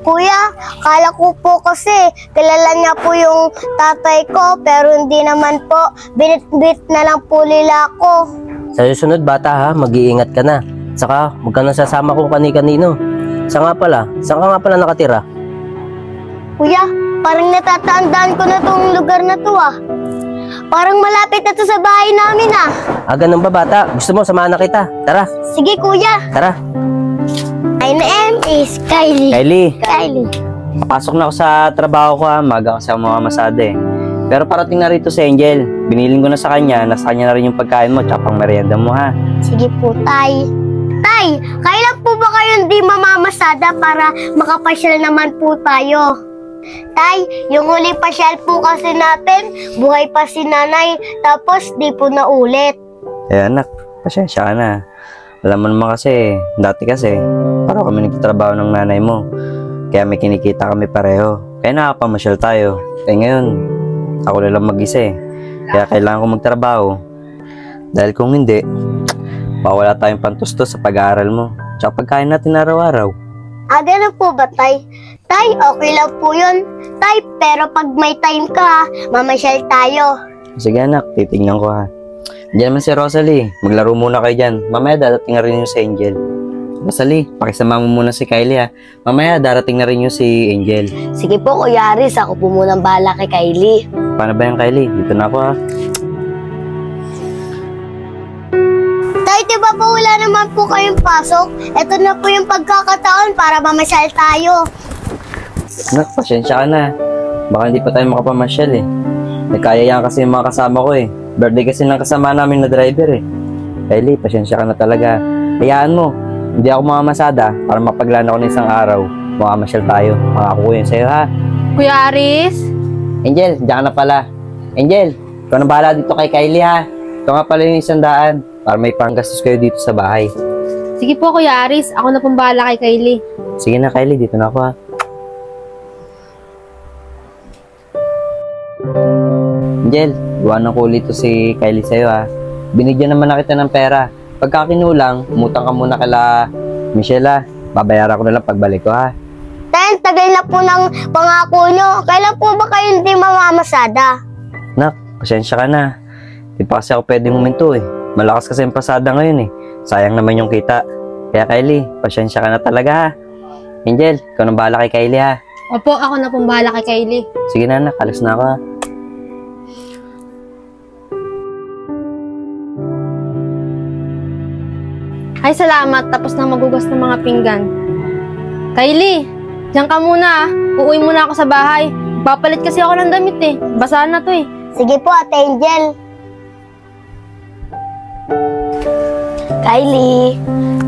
Kuya, kala ko po kasi kilala niya po yung tatay ko pero hindi naman po. Binit-bit na lang po nila ako. Sa susunod bata ha, mag-iingat ka na. Saka huwag ka nang sasama kung kani-kanino. Saan ka nga pala nakatira? Kuya, parang natatandaan ko na tong lugar na to ah. Parang malapit na to sa bahay namin ah. Ganun ba bata? Gusto mo samahan na kita? Tara. Sige kuya. Tara. My name is Kylie. Kylie. Papasok na ako sa trabaho ko ha. Maga kasi ako mamamasada eh. Pero parating na rito si Angel. Biniling ko na sa kanya. Nasa kanya na rin yung pagkain mo tsaka pang merienda mo ha. Sige po, Tay. Tay, kailan po ba kayo hindi mamamasada para makapasyal naman po tayo? Tay, yung huling pasyal po kasi natin, buhay pa si nanay, tapos di po naulit. Anak, pasensya ka na. Alam mo naman kasi, dati kasi, parang kami nagtatrabaho ng nanay mo. Kaya may kinikita kami pareho. Kaya nakapamasyal tayo. Kaya ngayon, ako na lang mag-isa eh. Kaya kailangan ko magtrabaho. Dahil kung hindi, mawala tayong pantustos sa pag-aaral mo. Tsaka pagkain natin araw-araw. Ganun po ba, Tay? Tay, okay lang po yun. Tay, pero pag may time ka, mamasyal tayo. Sige anak, titignan ko ha. Diyan naman si Rosalie. Maglaro muna kayo dyan. Mamaya darating na rin yung si Angel. Rosalie, pakisama mo muna si Kylie ha. Mamaya darating na rin yung si Angel. Sige po, Kuya Aris. Ako po munang bahala kay Kylie. Paano ba yung Kylie? Dito na ako ha. Tay, di ba po wala naman po kayong pasok? Ito na po yung pagkakataon para mamasyal tayo. Anak, pasensya ka na. Baka hindi pa tayo makapamasyal eh. Nagkayayaan kasi yung mga kasama ko eh. Birthday kasi ng kasama namin na driver eh. Kylie, pasensya ka na talaga. Hayaan mo, hindi ako mamamasada para mapaglana ko ng isang araw. Makamasyal tayo. Makako ko yun sa'yo ha. Kuya Aris? Angel, diyan ka na pala. Angel, ikaw na bahala dito kay Kylie ha. Ito nga pala yung 100 para may panggastos kayo dito sa bahay. Sige po, Kuya Aris. Ako na pong bahala kay Kylie. Sige na Kylie, dito na ako ha. Angel, gawa ng kulit to si Kylie sa'yo ha. Binigyan naman na kita ng pera. Pagka kinulang, umutang ka muna kala Michelle ha. Babayaran ko na lang pagbalik ko ha. Tay, tagal na po ng pangako nyo. Kailan po ba kayo hindi mamamasada? Nak, pasensya ka na. Di pa kasi ako pwedeng huminto eh. Malakas kasi yung pasada ngayon eh. Sayang naman yung kita. Kaya Kylie, pasensya ka na talaga ha. Angel, ikaw nang bahala kay Kylie ha. Opo, ako na pong bahala kay Kylie. Sige na anak, alis na ako ha. Ay, salamat. Tapos na magugas ng mga pinggan. Kylie, diyan ka muna ah. Uuwi muna ako sa bahay. Papalit kasi ako ng damit eh. Basa na to eh. Sige po, Ate Angel.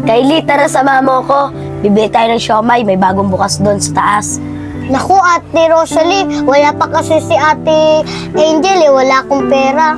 Kylie, tara sama mo ko. Bibili tayo ng siomay. May bagong bukas doon sa taas. Naku, Ate Rosalie, wala pa kasi si Ate Angel eh. Wala akong pera.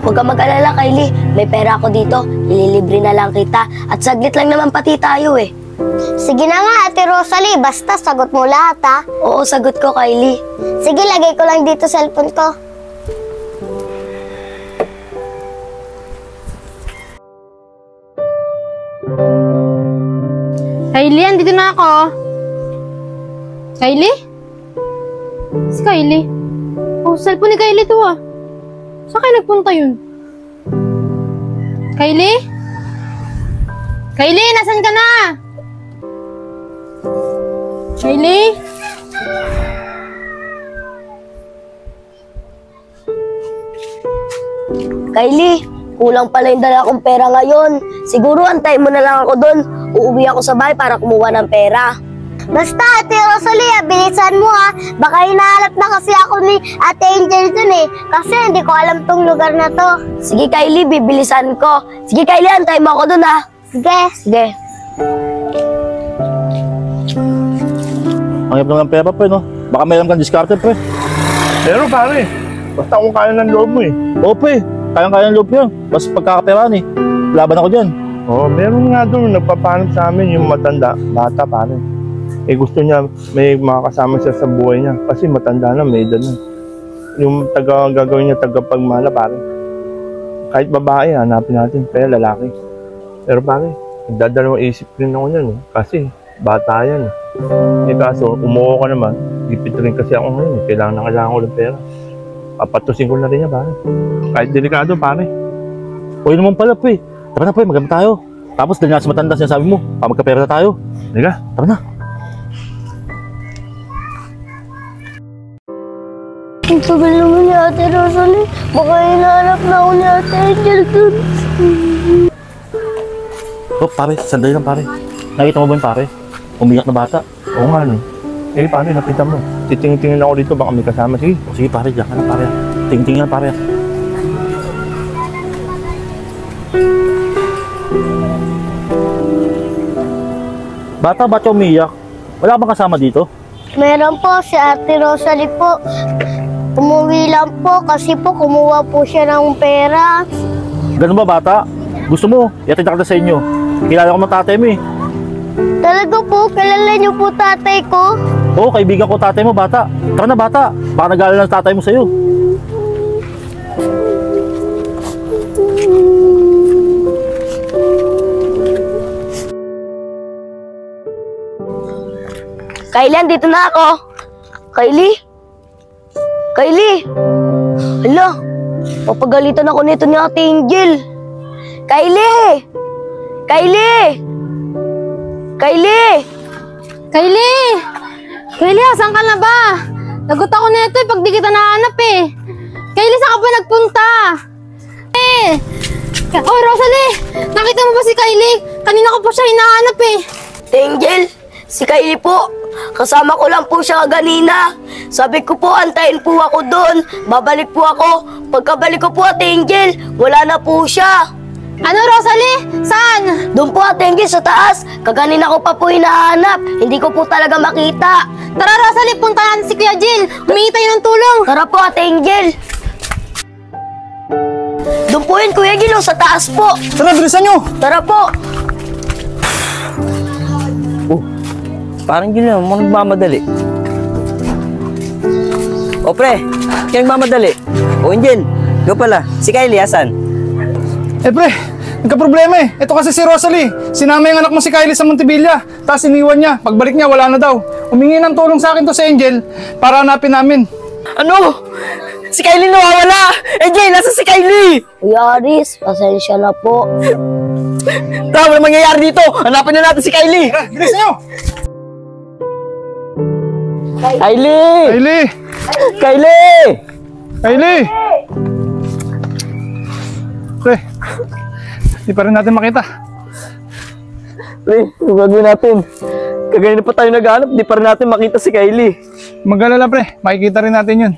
Huwag ka mag-alala, Kylie. May pera ako dito. Ililibre na lang kita. At saglit lang naman pati tayo eh. Sige na nga, Ate Rosalie. Basta sagot mo lahat ha. Oo, sagot ko, Kylie. Sige, lagay ko lang dito sa cellphone ko. Kylie, andito na ako. Kylie? Si Kylie? Oh, cellphone ni Kylie to ah. Saan kayo nagpunta yun? Kylie? Kylie, nasan ka na? Kylie? Kylie, kulang pala yung dala kong pera ngayon. Siguro antay mo na lang ako doon. Uuwi ako sa bahay para kumuha ng pera. Basta, Ate Rosalie, bilisan mo ha. Baka hinahanap na kasi ako ni Ate Angel dun eh. Kasi hindi ko alam tong lugar na to. Sige, Kylie, bibilisan ko. Sige, Kylie, antay mo ako doon ha. Sige. Sige. Ang hirap ng pera pre, no? Baka mayroon kang diskarte pre. Pero pare, basta kung kaya ng loob mo eh. Oo pre, kayang-kaya ng loob yan. Basta pagkakaperaan eh. Laban ako dyan. Oo, meron nga doon, nagpapanap sa amin yung matanda, bata pare. Eh gusto niya, may makakasama siya sa buhay niya. Kasi matanda na, may edad na. Yung gagawin niya tagapagmana pare. Kahit babae, hanapin natin. Kaya lalaki. Pero pare, nagdadalawang isip rin ako niyan eh. Kasi Bata yan. Eh kaso, umuha ka naman. Gipit rin kasi ako ngayon. Kailangan ko ng pera. Papatusin ko na rin niya, pare. Kahit delikado, pare. O yun naman pala, pre. Tara na, pre, maganda tayo. Tapos, dahil nga sa matanda sinasabi mo, magkapera na tayo. Halika, tara na. Ang tagal naman ni Ate Rosalie. Baka hinahanap na ako ni Ate Angel dun. Oh, pare, sandali lang, pare. Nakita mo ba yung pare? Umiyak na bata. Oo nga, no. Eh, pare, nakita mo. Titingin-tingin ako dito, baka may kasama. Sige, sige, pare, diyan ka na, pare. Tingin-tingin lang, pare. Bata, ba't umiyak? Wala bang kasama dito? Meron po si Ate Rosalie po. Umuwi lang po kasi po kumuha po siya ng pera. Ganun ba, bata? Gusto mo? Iatid kita sa inyo. Kilala ko ng tatay mo eh. Talaga po, kilala niyo po tatay ko? Oo, kaibigan ko tatay mo, bata. Tara na, bata. Baka nag-aalala ng tatay mo sa'yo. Kylie, andito na ako. Kylie? Kylie? Hala, papagalitan ako nito ni Ate Angel. Kylie! Kylie! Kylie! Kylie! Kylie, asan ka na ba? Lagot ako nito pag di kita nahanap eh. Kylie, saan ka ba nagpunta? Oh, Rosalie! Nakita mo ba si Kylie? Kanina ko pa siya hinahanap eh. Ate Angel, si Kylie po. Kasama ko lang po siya kanina. Sabi ko po, antayin po ako doon. Babalik po ako. Pagkabalik ko po, Ate Angel, wala na po siya. Ano, Rosalie? Saan? Doon po, Ate Angel, sa taas. Kaganina ko pa po hinahanap. Hindi ko po talaga makita. Tara, Rosalie, punta natin si Kuya Jill. Humingi tayo ng tulong. Tara po, Ate Angel. Doon po yun, Kuya Gilo, sa taas po. Tara, bilisan nyo! Tara po. Parang gano'n, mo nagmamadali. O pre, kaya nagmamadali. O Angel, ikaw pala, si Kylie, asan? Eh pre, nagka-problema eh. Ito kasi si Rosalie. Sinama yung anak mo si Kylie sa Montevilla. Tapos iniwan niya. Pagbalik niya, wala na daw. Humingi ng tulong sa akin to si Angel para hanapin namin. Ano? Si Kylie nawawala! Angel, nasa si Kylie? Kuya Aris, pasensya na po. Tara, wala mangyayari dito. Hanapin na natin si Kylie. Tara, bilisan nyo! Kylie! Kylie! Kylie! Kylie! Pre, di pa rin natin makita. Pre, ano gagawin natin? Kagaya na pa tayo naghanap, di pa rin natin makita si Kylie. Mag-alala pre, makikita rin natin yun.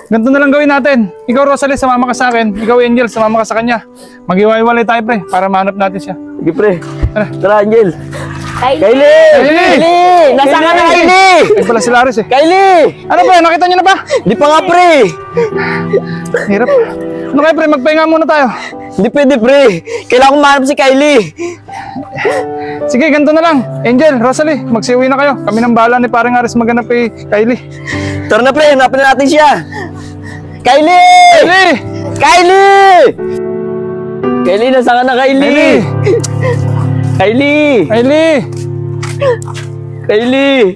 Ganito na lang gawin natin. Ikaw Rosalie, sumama ka sa akin. Ikaw Angel, sumama ka sa kanya. Mag-iwalay tayo pre, para mahanap natin siya. Sige pre, tara Angel. Kylie! Kylie! Nasaan ka na Kylie? Ay pala si Laris eh. Kylie! Ano pre, nakita niyo na ba? Di pa nga pre! Hirap. Ano kayo pre, magpahinga muna tayo. Hindi pwede pre, kailangan ko mahanap si Kylie. Sige, ganito na lang. Angel, Rosalie, magsiuwi na kayo. Kami nang bahala ni parang Aris maghanap kay Kylie. Tara na pre, hanapin na natin siya. Kylie! Kylie! Kylie! Kylie, nasaan ka na Kylie? Kylie! Kylie! Kylie! Kylie!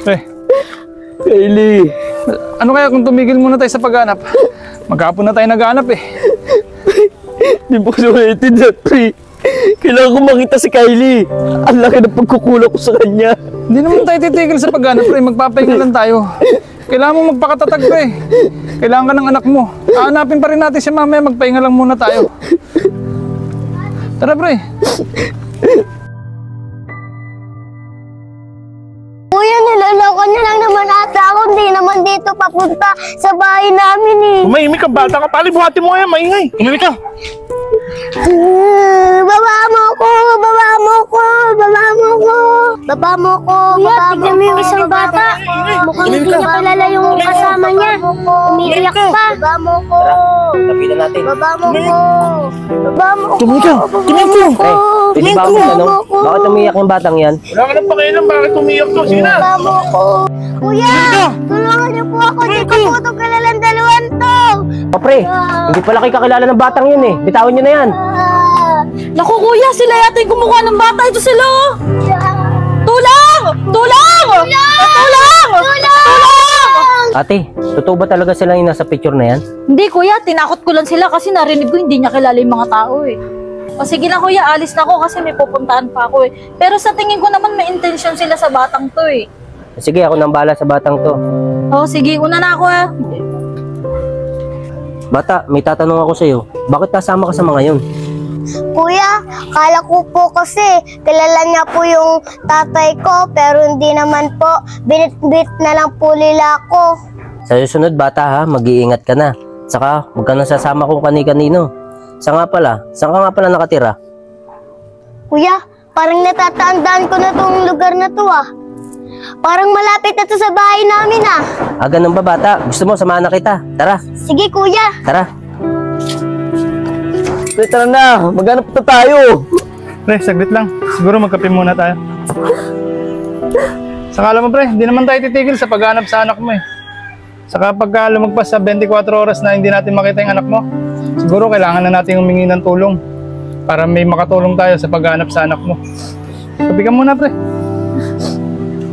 Pre, Kylie! ano kaya kung tumigil muna tayo sa paghanap? Maghapon na tayo naghanap eh. Di po sulitin na pre. Kailangan ko makita si Kylie. Ang laki ng pagkukulang ko sa kanya. Hindi naman tayo titigil sa paghanap pre, magpapahinga lang tayo. Kailangan mo magpakatatag pre. Kailangan ka ng anak mo. Hahanapin pa rin natin siya mamaya, magpahinga lang muna tayo. Tara pre. Kuya, niloloko niya lang naman ata ako. Hindi naman dito papunta sa bahay namin eh. Umahimik ka, bata ka. Palibuhati mo yan, maingay. Umimik ka. Baba mo ko! Baba mo ko! Baba mo ko! Baba mo ko! Kuya, tignan mo yung isang bata. Mukhang hindi niya kilala yung kasama niya. Umiiyak pa. Baba mo ko! Lapitan natin. Baba mo ko! Baba mo ko! Tumingin ka! Tumingin ka! Pwede ba ako ano? Bakit umiyak yung batang yan? Wala ka nang pakialam, bakit umiyak to? Sige na! Baba mo ko! Kuya! Tulungan niyo po ako. Di ko po itong kilalang dalawan to. O pre, hindi pala kayo kakilala ng batang yun eh. Bitawan nyo na yan. Naku kuya, sila yata yung kumukuha ng bata. Ito sila oh. Tulang! Tulang! Tulang! Tulang! Ate, totoo ba talaga sila yung nasa picture na yan? Hindi kuya, tinakot ko lang sila kasi narinig ko hindi niya kilala yung mga tao eh. O sige na kuya, alis na ako kasi may pupuntahan pa ako eh. Pero sa tingin ko naman may intention sila sa batang to eh. Sige, ako nang bahala sa batang to. O sige, una na ako ah. Bata, may tatanong ako sa'yo. Bakit kasama ka sa mga yun? Kuya, kala ko po kasi kilala niya po yung tatay ko pero hindi naman po. Binit-bit na lang po nila ako. Sa susunod, bata ha, mag-iingat ka na. Saka, huwag ka nang sasama kung kani-kanino. Saan ka nga pala nakatira? Kuya, parang natatandaan ko na tong lugar na to ah. Parang malapit na to sa bahay namin ah. Ah, ganun ba bata? Gusto mo, samahan na kita. Tara, Sige kuya. tara. Pre, tara na. Maghanap na tayo. Pre, saglit lang. Siguro magkape muna tayo. Saka alam mo pre, hindi naman tayo titigil sa paghanap sa anak mo eh. Saka pagka lumagpas sa 24 oras na hindi natin makita yung anak mo, siguro kailangan na natin humingi ng tulong para may makatulong tayo sa paghanap sa anak mo. Kape ka muna pre.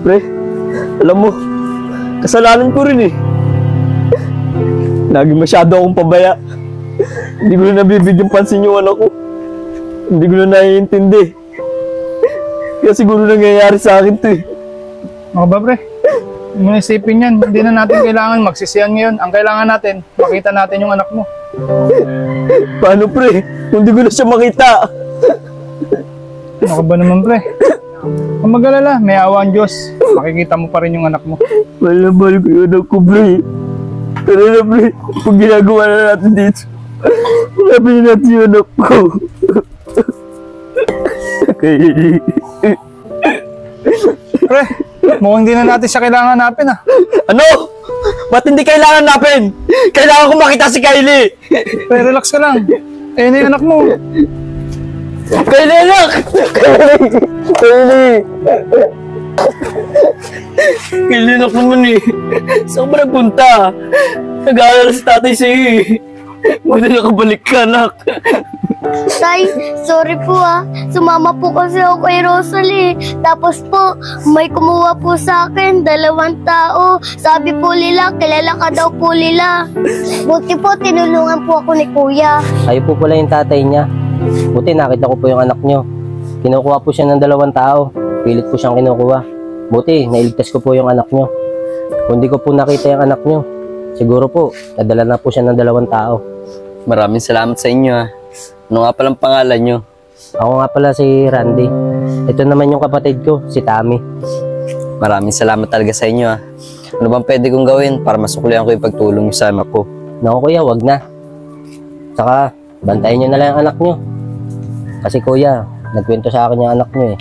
Pre, alam mo, kasalanan ko rin eh. Lagi masyado akong pabaya. Hindi ko na nabibigyan pansin yung anak ko. Hindi ko na naiintindi. Kaya siguro nangyayari sa akin to eh. Ako ba pre? Huwag mo na isipin yan. Hindi na natin kailangan magsisiyan ngayon. Ang kailangan natin, makita natin yung anak mo. Paano pre? Hindi ko na siya makita. Ako ba naman pre? Kung mag-alala, may awa ang Diyos. Makikita mo pa rin yung anak mo. Mahal ko yung anak ko pre. Tara na pre, kung ginagawa na natin dito, sabi natin yung anak ko. Pre, mukhang hindi na natin siya kailangan hanapin ah. Ano? Ba't hindi kailangan natin? Kailangan ko makita si Kylie! Pre, relax ka lang. Eh, na yung anak mo. Kylie, anak! Kylie! Kylie, anak naman eh. Saan ba nagpunta? Nag-aalala si tatay sa'yo eh. Huwag na nakabalik ka, anak. Tay, sorry po ah. Sumama po kasi ako kay Rosalie. Tapos po, may kumuha po sa akin, 2 tao. Sabi po nila, kilala ka daw po nila. Buti po, tinulungan po ako ni Kuya. Kayo po pala yung tatay niya. Buti nakita ko po yung anak nyo. Kinukuha po siya ng 2 tao. Pilit po siyang kinukuha. Buti, nailigtas ko po yung anak nyo. Kung di ko po nakita yung anak nyo, siguro po, nadala na po siya ng 2 tao. Maraming salamat sa inyo ah. Ano nga palang pangalan nyo? Ako nga pala si Randy. Ito naman yung kapatid ko, si Tammy. Maraming salamat talaga sa inyo ah. Ano bang pwede kong gawin para masuklihan ko yung pagtulong niyo sa anak ko? Naku kuya, wag na. Saka, bantayan nyo na lang ang anak nyo. Kasi kuya, nagkwento sa akin yung anak nyo eh.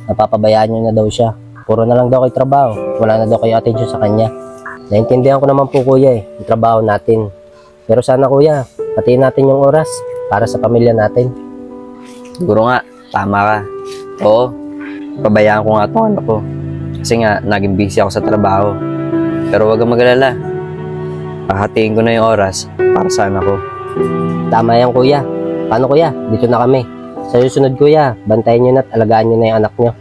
Napapabayaan nyo na daw siya. Puro na lang daw kayo trabaho. Wala na daw kayo attention sa kanya. Naintindihan ko naman po kuya eh, yung trabaho natin. Pero sana kuya, patiin natin yung oras para sa pamilya natin. Siguro nga, tama ka. Oo, pabayaan ko nga itong anak ko. Kasi nga, naging busy ako sa trabaho. Pero wag kang mag-alala. Pahatiin ko na yung oras para sa anak ko. Tama yan kuya. Paano kuya? Dito na kami. Sa susunod kuya, bantayan nyo na at alagaan nyo na yung anak nyo.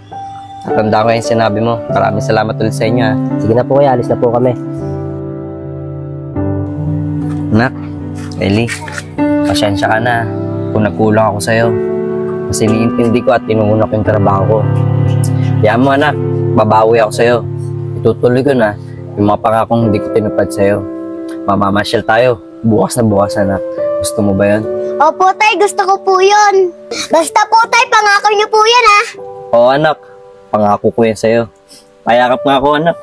Tandaan ko yung sinabi mo. Maraming salamat ulit sa inyo ah. Sige na po kuya, alis na po kami. Anak, Ellie, pasensya ka na kung nagkulang ako sa'yo. Kasi iniintindi ko at tinunguna ko yung trabaho ko. Kaya mo anak, babawi ako sa'yo. Itutuloy ko na yung mga pangakong hindi ko tinupad sa'yo. Mamamasyal tayo, bukas na bukas anak. Gusto mo ba yun? Opo tay, gusto ko po yun. Basta po tay, pangako niyo po yan ah. Oo anak, pangako ko yan sa'yo. Payakap nga ako anak.